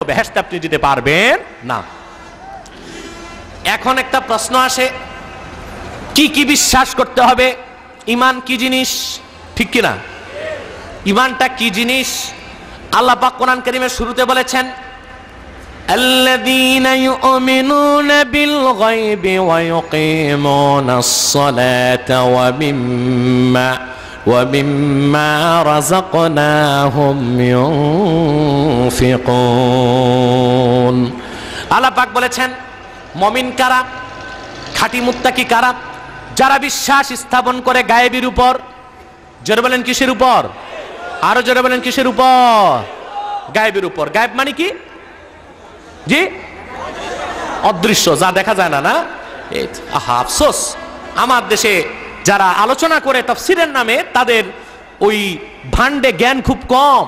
বেহেশতে আপনি যেতে পারবেন না। এখন একটা প্রশ্ন আসে, কি কি বিশ্বাস করতে হবে? ঈমান কি জিনিস, ঠিক কি না? ঈমানটা কি জিনিস? আল্লাহ পাক কোরআন কারীমের শুরুতে বলেছেন, আল্লাযীনা ইউমিনুনা বিল গায়বি ওয়া ইউকিমুনাস সালাতা ওয়া মিম্মা রাযাকনাহুম ইউনফিকুন। আল্লাহ পাক বলেছেন, মুমিন কারা, খাঁটি মুত্তাকি কারা? যারা বিশ্বাস স্থাপন করে গায়েবের উপর। জোরে বলেন কিসের উপর? আরো জোরে বলেন কিসের উপর? গায়েবের উপর। গায়েব মানে কি? জি, অদৃশ্য, যা দেখা যায় না। না, আহা আফসোস, আমার দেশে যারা আলোচনা করে তাফসীরের নামে, তাদের ওই ভান্ডে জ্ঞান খুব কম।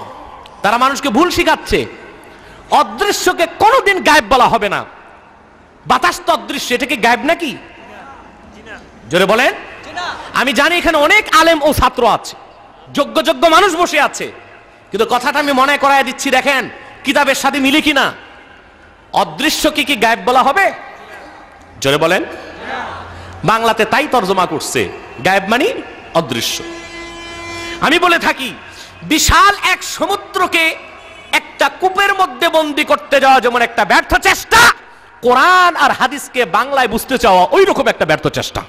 তারা মানুষকে ভুল শিখাচ্ছে। অদৃশ্যকে কোনোদিন গায়েব বলা হবে না। বাতাস তো অদৃশ্য, এটা কি গায়েব নাকি? জোরে বলেন। আমি জানি এখানে অনেক আলেম ও ছাত্র আছে, যোগ্য যোগ্য মানুষ বসে আছে, কিন্তু কথাটা আমি মনে করায় দিচ্ছি, দেখেন কিতাবের সাথে মিলে কিনা। অদৃশ্যকে কি গায়েব বলা হবে? জোরে বলেন। বাংলাতে তাই তর্জমা করছে, গায়েব মানে অদৃশ্য। আমি বলে থাকি, বিশাল এক সমুদ্রকে একটা কূপের মধ্যে বন্দী করতে যাওয়া যেমন একটা ব্যর্থ চেষ্টা, কোরআন আর হাদিসকে বাংলায় বুঝতে চাওয়া ওই রকম একটা ব্যর্থ চেষ্টা,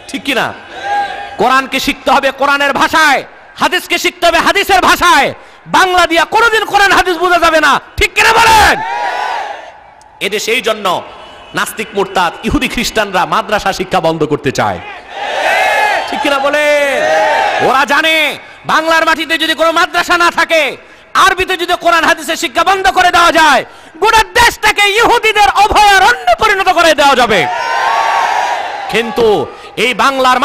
ঠিক কিনা? কোরআনকে শিখতে হবে কোরআনের ভাষায়, হাদিসকে শিখতে হবে হাদিসের ভাষায়। বাংলা দিয়া কোনোদিন কোরআন হাদিস বোঝা যাবে না, ঠিক কিনা বলেন? এদেশে এই জন্য নাস্তিক মুরতাদ ইহুদি খ্রিস্টানরা মাদ্রাসা শিক্ষা বন্ধ করতে চায়, ঠিক কিনা বলেন? ওরা জানে বাংলার মাটিতে যদি কোনো মাদ্রাসা না থাকে, আরবিতে যদি কোরআন হাদিসের শিক্ষা বন্ধ করে দেওয়া যায়, গোটা দেশটাকে ইহুদিদের অভয়ারণ্যে পরিণত করে দেওয়া যাবে। কিন্তু এই বাংলার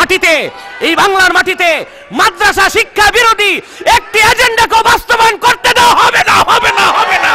মাটিতে মাদ্রাসা শিক্ষা বিরোধী একটি এজেন্ডাকে বাস্তবায়ন করতে দেওয়া হবে না, হবে না, হবে না।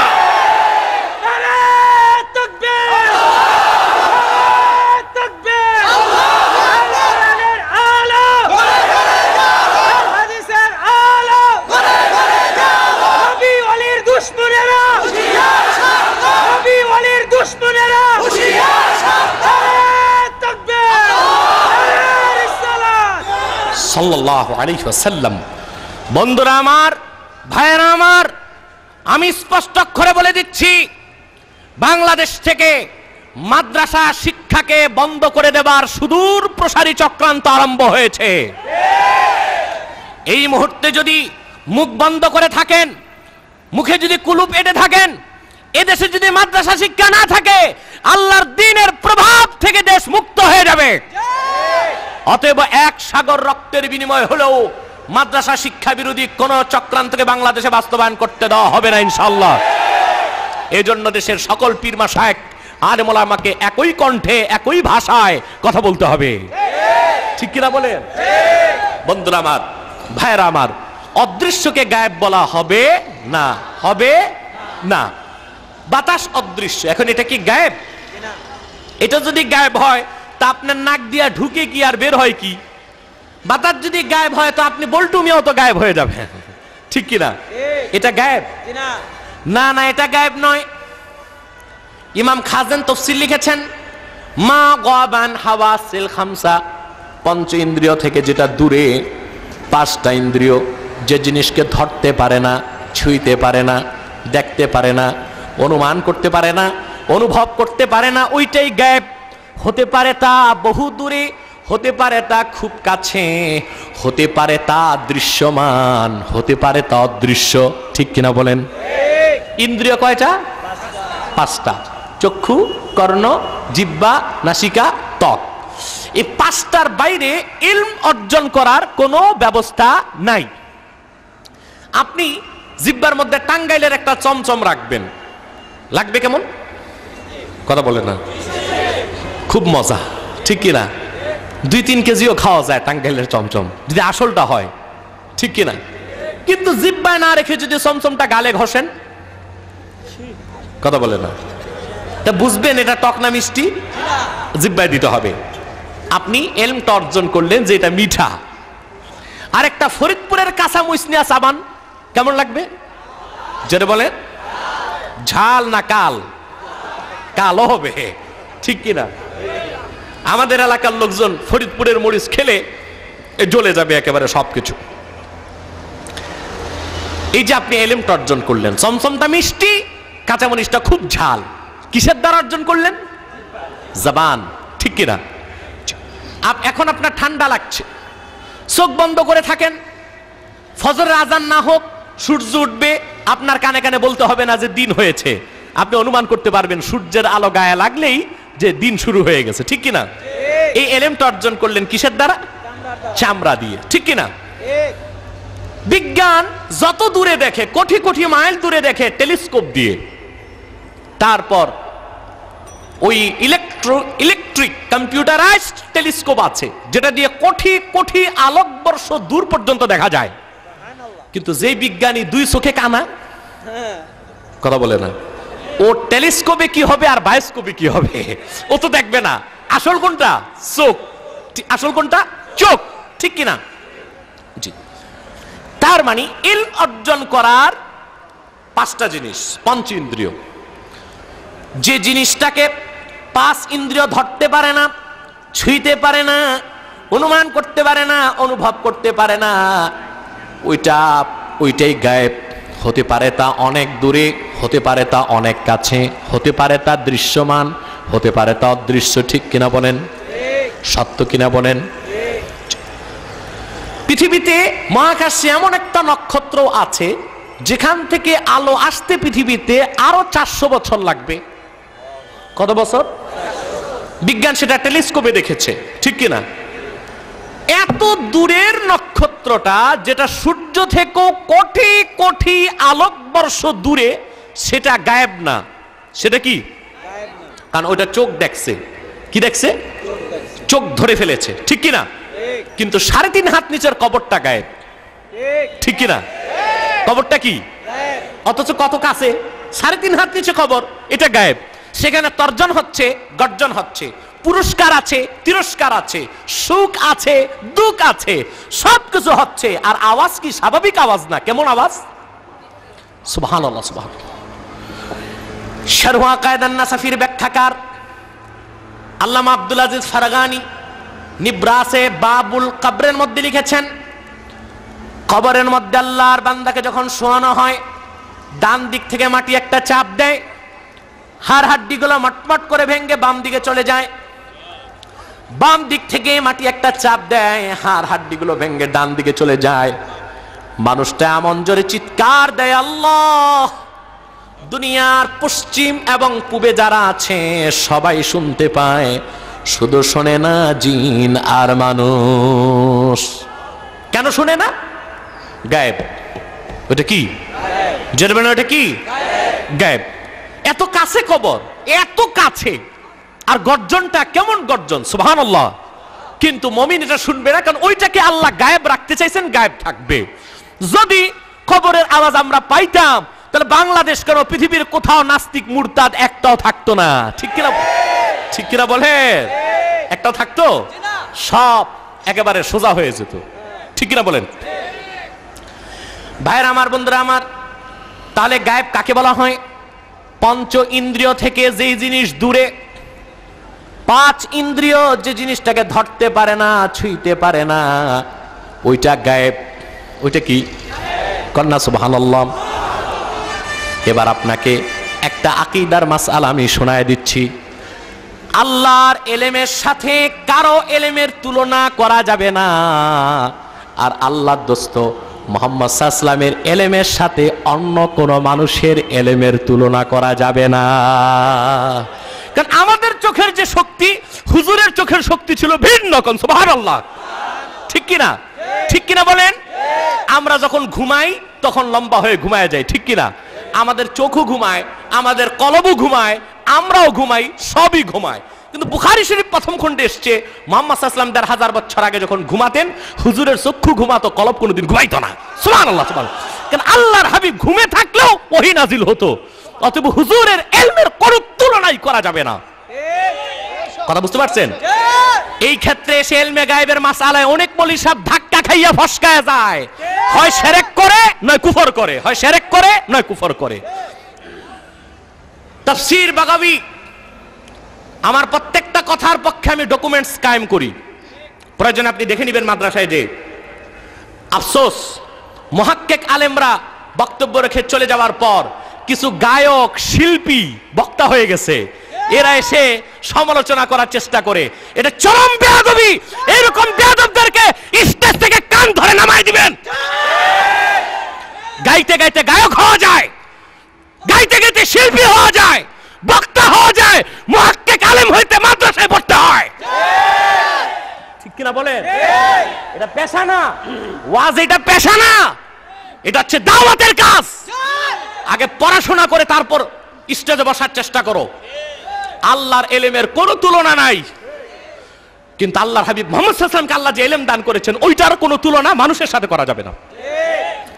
সাল্লাল্লাহু আলাইহি ওয়াসাল্লাম। বন্ধুরা আমার, ভাইয়েরা আমার, আমি স্পষ্ট অক্ষরে বলে দিচ্ছি, বাংলাদেশ থেকে মাদ্রাসা শিক্ষাকে বন্ধ করে দেবার সুদূর প্রসারী চক্রান্ত আরম্ভ হয়েছে। এই মুহূর্তে যদি মুখ বন্ধ করে থাকেন, মুখে যদি কুলুপ এঁটে থাকেন, এদেশে যদি মাদ্রাসা শিক্ষা না থাকে, আল্লাহর দ্বীনের প্রভাব থেকে দেশ মুক্ত হয়ে যাবে। অতএব এক সাগর রক্তের বিনিময় হলেও মাদ্রাসা শিক্ষা বিরোধী কোন চক্রান্তকে বাংলাদেশে বাস্তবায়ন করতে দেওয়া হবে না ইনশাআল্লাহ। এই জন্য দেশের সকল পীর মাশায়েখ আলেম ওলামাকে একই কণ্ঠে একই ভাষায় কথা বলতে হবে, ঠিক কিনা বলেন? বন্ধুরা আমার, ভাইয়েরা আমার, অদৃশ্যকে গায়েব বলা হবে না, হবে না। বাতাস অদৃশ্য, এখন এটা কি গায়েব? এটা যদি গায়েব হয় তা আপনার নাক দিয়া ঢুকে কি আর বের হয় কি? বাতাস যদি গায়েব হয় তো আপনি বল্টু মিয়াও তো গায়েব হয়ে যাবে, ঠিক কিনা? এটা গায়েব না, না, এটা গায়েব নয়। ইমাম খাজেন তাফসীর লিখেছেন, মা গাবান হাওয়াসিল খামসা, পঞ্চ ইন্দ্রিয় থেকে যেটা দূরে, পাঁচটা ইন্দ্রিয় যে জিনিসকে ধরতে পারে না, ছুঁইতে পারে না, দেখতে পারে না, অনুমান করতে পারে না, অনুভব করতে পারে না, ওইটাই গায়েব। হতে পারে তা বহু দূরে, হতে পারে তা খুব কাছে, হতে পারে তা দৃশ্যমান, হতে পারে তা অদৃশ্য, ঠিক কিনা বলেন? ইন্দ্রিয় কয়টা? পাঁচটা। চক্ষু, কর্ণ, জিহ্বা, নাসিকা, ত্বক। এই পাঁচটার বাইরে ইলম অর্জন করার কোনো ব্যবস্থা নাই। আপনি জিহ্বার মধ্যে টাঙ্গাইলের একটা চমচম রাখবেন, লাগবে কেমন? কথা বলে না, খুব মজা, ঠিক কিনা? 2-3 কেজিও খাওয়া যায় টাঙ্গাইলের চমচম, যদি আসলটা হয়, ঠিক কিনা? কিন্তু জিহ্বায় না রেখে যদি চমচমটা গালে ঘষেন, কথা বলে না, তা বুঝবেন এটা টক না মিষ্টি? জিহ্বায় দিতে হবে। আপনি এলমটা অর্জন করলেন যে এটা মিঠা। আর একটা ফরিদপুরের কাঁচা মুসনিয়া সাবান কেমন লাগবে? যেটা বলে ঝাল না কাল? কালো হবে, ঠিক কিনা? আমাদের এলাকার লোকজন ফরিদপুরের মরিচ খেলে জ্বলে যাবে একেবারে সবকিছু। এই যে আপনি এলেমটা অর্জন করলেন, চমচমটা মিষ্টি, কাঁচামরিচটা খুব ঝাল, কিসের দ্বারা অর্জন করলেন? জবান, ঠিক কিনা? এখন আপনার ঠান্ডা লাগছে, চোখ বন্ধ করে থাকেন, ফজরের আজান না হোক সূর্য উঠবে, আপনার কানে কানে বলতে হবে না যে দিন হয়েছে, আপনি অনুমান করতে পারবেন সূর্যের আলো গায়ে লাগলেই যে দিন শুরু হয়ে গেছে, ঠিক কিনা? এই এলেমটা অর্জন করলেন কিসের দ্বারা? চামড়া দিয়ে, ঠিক কিনা? বিজ্ঞান যত দূরে দেখে, কোটি কোটি মাইল দূরে দেখে টেলিস্কোপ দিয়ে, তারপর ওই ইলেকট্রিক কম্পিউটারাইজড টেলিস্কোপ আছে যেটা দিয়ে কোটি কোটি আলোকবর্ষ দূর পর্যন্ত দেখা যায়। কিন্তু যে বিজ্ঞানী দুই চোখে কানা, কথা বলে না, ও টেলিস্কোপে কি হবে আর বায়োস্কোপে কি হবে ও তো দেখবে না। আসল কোনটা? চোখ। আসল কোনটা? চোখ, ঠিক কিনা? জি। তার মানে ইলম অর্জন করার পাঁচটা জিনিস, পঞ্চ ইন্দ্রিয়। যে জিনিসটাকে পাঁচ ইন্দ্রিয় ধরতে পারে না, ছুঁইতে পারে না, অনুমান করতে পারে না, অনুভব করতে পারে না, ওইটাই গায়েব। হতে পারে তা অনেক দূরে, হতে পারে তা অনেক কাছে, হতে পারে তা দৃশ্যমান, হতে পারে তা অদৃশ্য, ঠিক কিনা বলেন? সত্য কিনা বলেন? পৃথিবীতে মহাকাশে এমন একটা নক্ষত্র আছে যেখান থেকে আলো আসতে পৃথিবীতে আরো 400 বছর লাগবে। কত বছর? বিজ্ঞান সেটা টেলিস্কোপে দেখেছে, ঠিক কিনা? এত দূরের নক্ষত্রটা যেটা সূর্য থেকেও কোটি কোটি আলোকবর্ষ দূরে, সেটা গায়েব না। সেটা কি? কারণ ওইটা চোখ দেখছে। কি দেখছে? চোখ ধরে ফেলেছে, ঠিক কিনা? কিন্তু 3.5 হাত নিচের কবরটা গায়েব, ঠিক কিনা? কবরটা কি? অথচ কত কাছে, 3.5 হাত নিচে কবর, এটা গায়েব। সেখানে তর্জন হচ্ছে, গর্জন হচ্ছে, পুরস্কার আছে, তিরস্কার আছে, সুখ আছে, দুঃখ আছে, সবকিছু হচ্ছে। আর আওয়াজ কি স্বাভাবিক আওয়াজ না, কেমন আওয়াজ? সুবহানাল্লাহ, সুবহানাল্লাহ। শারহু আকায়েদান নাসাফির ব্যাখ্যাকার আল্লামা আব্দুল আজিজ ফারাগানি নিব্রাসে বাবুল কবরের মধ্যে লিখেছেন, কবরের মধ্যে আল্লাহর বান্দাকে যখন শোয়ানো হয়, ডান দিক থেকে মাটি একটা চাপ দেয়, হাড় হাড্ডিগুলো মটমট করে ভেঙে বাম দিকে চলে যায়। বাম দিক থেকে মাটি একটা চাপ দেয়, হাড় হাড্ডিগুলো ভেঙে ডান দিকে চলে যায়। মানুষটা এমন জোরে চিৎকার দেয়, আল্লাহ! দুনিয়ার পশ্চিম এবং পূবে যারা আছে সবাই শুনতে পায়, শুধু শোনে না জিন আর মানুষ। কেন শোনে না? গায়েব। ওটা কি? জানবেন ওটা কি? গায়েব। এত কাছে কবর, এত কাছে, আর গর্জনটা কেমন গর্জন, সুবহানাল্লাহ। কিন্তু মুমিন এটা শুনবে না, কারণ ওইটাকে আল্লাহ গায়েব রাখতে চাইছেন, গায়েব থাকবে। যদি কবরের আওয়াজ আমরা পাইতাম, তাহলে বাংলাদেশ কেন পৃথিবীর কোথাও নাস্তিক মুরতাদ একটাও থাকতো না, ঠিক কিনা? ঠিক কিনা বলে? একটাও থাকতো? সব একেবারে সোজা হয়ে যেত, ঠিক কিনা বলেন? ভাইরা আমার, বন্ধুরা আমার, তাহলে গায়েব কাকে বলা হয়? পঞ্চ ইন্দ্রিয় থেকে যেই জিনিস দূরে, 5 ইন্দ্রিয় যে জিনিসটাকে ধরতে পারে না, ছুঁইতে পারে না, ওইটা গায়েব। ওইটা কি? কন্যা সুবহানাল্লাহ। এবার আপনাকে একটা আকীদার মাসআলা আমি শোনায় দিচ্ছি। আল্লাহর এলেমের সাথে কারো এলেমের তুলনা করা যাবে না, আর আল্লাহর দোস্ত মুহাম্মদ সাল্লাল্লাহু আলাইহি ওয়াসাল্লামের এলেমের সাথে অন্য কোন মানুষের এলেমের তুলনা করা যাবে না। কারণ আমাদের চোখের যে শক্তি, হুজুরের চোখের শক্তি ছিল ভিন্ন। কোন সুবহানাল্লাহ, ঠিক কিনা? ঠিক কিনা বলেন? আমরা যখন ঘুমাই তখন লম্বা হয়ে ঘুমায় যাই, ঠিক কিনা? আমাদের চোখও ঘুমায়, আমাদের কলবও ঘুমায়, আমরাও ঘুমাই, সবই ঘুমায়। কিন্তু বুখারী শরীফ প্রথম খণ্ডে এসছে, মুহাম্মদ সাল্লাল্লাহু আলাইহি ওয়াসাল্লাম 1000 বছর আগে যখন ঘুমাতেন, হুজুরের চক্ষু ঘুমাতো, কলব কোনোদিন ঘুমাইতো না। সুবহানাল্লাহ, সুবহানাল্লাহ। কারণ আল্লাহর হাবিব ঘুমে থাকলেও ওহী নাজিল হতো। অতএব হুজুরের ইলমের কোনো তুলনাই করা যাবে না। কথা বুঝতে পারছেন? এই ক্ষেত্রে এসে ইলমে গায়েবের মাসআলায় অনেক মৌলভী সাহেব ধাক্কা খাইয়া ফসকায় যায়। হয় শিরক করে নয় কুফর করে, হয় শিরক করে নয় কুফর করে। তাফসীর বাগাবী, আমার প্রত্যেকটা কথার পক্ষে আমি ডকুমেন্টস কায়েম করি, প্রয়োজনে আপনি দেখে নেবেন মাদ্রাসায় যে। আফসোস, মুহাক্কিক আলেমরা বক্তব্য রেখে চলে যাওয়ার পর কিছু গায়ক শিল্পী বক্তা হয়ে গেছে, এরা এসে সমালোচনা করার চেষ্টা করে। এটা চরম বেয়াদবি। এরকম বেয়াদবদেরকে স্টেজ থেকে কান ধরে নামাই দিবেন। গাইতে গাইতে গায়ক হওয়া যায়, গাইতে গাইতে শিল্পী হওয়া যায়, বক্তা হওয়া যায়, মুহাক্কিক আলেম হইতে মাদ্রাসায় পড়তে হয়। ঠিক কিনা বলেন? এটা পেশা না, ওয়াজ এটা পেশা না, এটা হচ্ছে দাওয়াতের কাজ। আগে পড়াশোনা করে তারপর স্টেজে বসার চেষ্টা করো। আল্লাহর এলেমের কোনো তুলনা নাই, কিন্তু আল্লাহর হাবিব মুহাম্মদ সাল্লাল্লাহু আলাইহি ওয়াসাল্লামকে আল্লাহ যে এলেম দান করেছেন ওইটার কোনো তুলনা মানুষের সাথে করা যাবে না।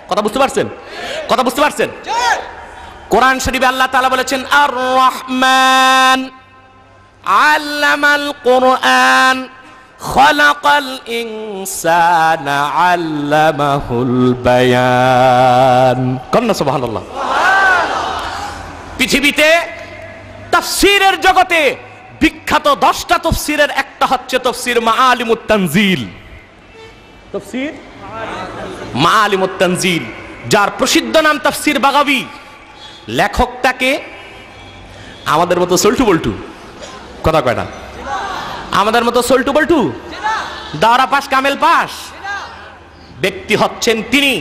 কথা বুঝতে পারছেন? কথা বুঝতে পারছেন? কোরআন শরীফে আল্লাহ তাআলা বলেছেন, আর রহমান আল্লামাল কোরআন খালাকাল ইনসানা আল্লামাহুল বায়ান। কন্না সুবহানাল্লাহ। পৃথিবীতে তাফসীরের জগতে বিখ্যাত 10টা তাফসীরের একটা হচ্ছে তাফসীর মাআলিমুত তানজিল। তাফসীর মাআলিমুত তানজিল, যার প্রসিদ্ধ নাম তাফসীর বাগাবী। লেখকটাকে আমাদের মতো সল্টু বল্টু, কথা কয় না, আমাদের মতো সল্টু বল্টু, দাওরা পাস কামেল পাস ব্যক্তি হচ্ছেন তিনি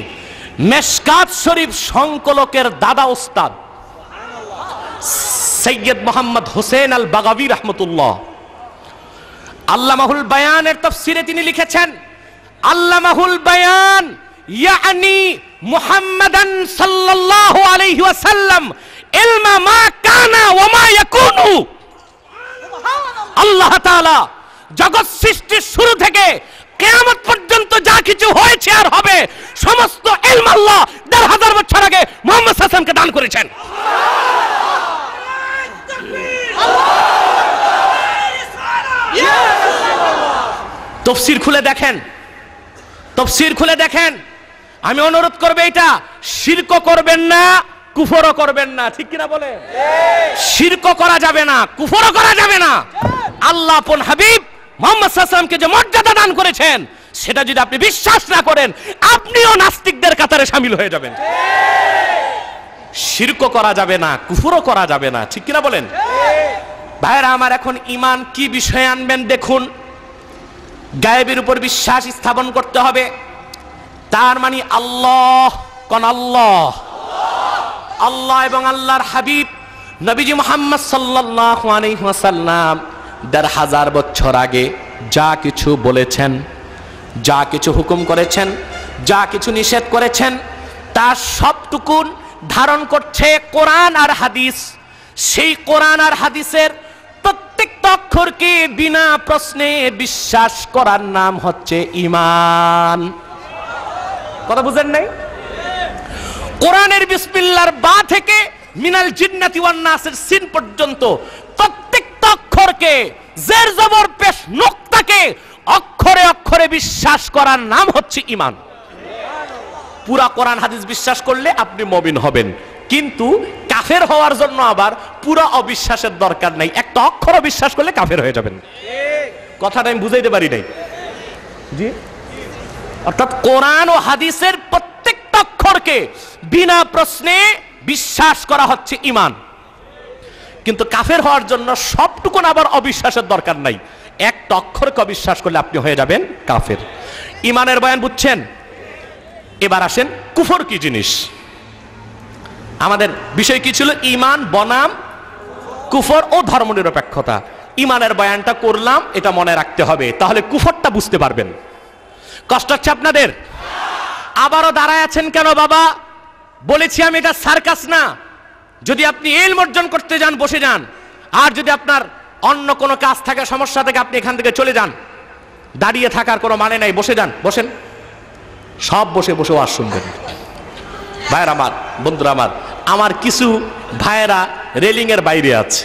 মেশকাত শরীফ সংকলকের দাদা ওস্তাদ সৈয়দ মোহাম্মদ হোসেন আল বাগাবী রাহমাতুল্লাহ। আল্লামাহুল বায়ানের তাফসীরে তিনি লিখেছেন, আল্লামাহুল বায়ান ইয়ানি মুহাম্মাদান সাল্লাল্লাহু আলাইহি ওয়াসাল্লাম ইলমা মা কানা ওয়া মা ইয়াকুনু। আল্লাহ তাআলা জগৎ সৃষ্টির শুরু থেকে কিয়ামত পর্যন্ত যা কিছু হয়েছে আর হবে সমস্ত ইলম আল্লাহ ১,৫০০ বছর আগে মুহাম্মদ সাল্লাল্লাহু আলাইহি ওয়াসাল্লামকে দান করেছেন। তাফসীর খুলে দেখেন, তাফসীর খুলে দেখেন। আমি অনুরোধ করব, এটা শিরক করবেন না, কুফরও করবেন না। ঠিক কিনা বলে? শিরক করা যাবে না, কুফরও করা যাবে না। আল্লাহ আপন হাবিব মুহাম্মদ সাল্লাল্লাহু আলাইহি ওয়াসাল্লামকে যে মর্যাদা দান করেছেন সেটা যদি আপনি বিশ্বাস না করেন, আপনিও নাস্তিকদের কাতারে শামিল হয়ে যাবেন। শিরক করা যাবে না, কুফরও করা যাবে না। ঠিক কিনা বলেন? ভাইরা আমার, এখন ঈমান কি বিষয়ে আনবেন দেখুন। গায়েবের উপর বিশ্বাস স্থাপন করতে হবে। তার মানে আল্লাহ, কোন আল্লাহ? আল্লাহ এবং আল্লাহর হাবিব নবীজি মুহাম্মদ সাল্লাল্লাহু আলাইহি ওয়াসাল্লাম ১,৫০০ বছর আগে যা কিছু বলেছেন, যা কিছু হুকুম করেছেন, যা কিছু নিষেধ করেছেন, তার সবটুকু ধারণ করছে কোরআন আর হাদিস। সেই কোরআন আর হাদিসের প্রত্যেকটা অক্ষরকে বিনা প্রশ্নে বিশ্বাস করার নাম হচ্ছে ঈমান। কথা বুঝেন নাই? কোরআনের বিসমিল্লাহর বা থেকে মিনাল জিন্নাতি ওয়ান নাসের সিন পর্যন্ত প্রত্যেকটা অক্ষরকে, জের জবর পেশ নোক্তাকে অক্ষরে অক্ষরে বিশ্বাস করার নাম হচ্ছে ঈমান। পুরা কোরআন হাদিস বিশ্বাস করলে আপনি মুমিন হবেন, কিন্তু কাফের হওয়ার জন্য আবার পুরা অবিশ্বাসের দরকার নাই। একটা অক্ষর বিশ্বাস করলে কাফের হয়ে যাবেন। কথাটা আমি বুঝাইতে পারি নাই? জি, অর্থাৎ কোরআন ও হাদিসের প্রত্যেকটা অক্ষরকে বিনা প্রশ্নে বিশ্বাস করা হচ্ছে ঈমান। কিন্তু কাফের হওয়ার জন্য সবটুকু আবার অবিশ্বাসের দরকার নাই। একটা অক্ষরকে অবিশ্বাস করলে আপনি হয়ে যাবেন কাফের। ঈমানের বয়ান বুঝছেন? এবার আসেন কুফর কি জিনিস। আমাদের বিষয় কি ছিল? ঈমান বনাম কুফর ও ধর্মনিরপেক্ষতা। ঈমানের বয়ানটা করলাম, এটা মনে রাখতে হবে, তাহলে কুফরটা বুঝতে পারবেন। কষ্ট হচ্ছে আপনাদের? আবারও দাঁড়ায় আছেন কেন বাবা? বলেছি আমি এটা সার্কাস না। যদি আপনি ইলম অর্জন করতে যান বসে যান, আর যদি আপনার অন্য কোনো কাজ থাকে, সমস্যা থেকে আপনি এখান থেকে চলে যান। দাঁড়িয়ে থাকার কোনো মানে নাই, বসে যান, বসেন, সব বসে বসে ওয়াজ শুনবেন। ভাইয়েরা আমার, বন্ধুরা আমার কিছু ভাইয়েরা রেলিং এর বাইরে আছে।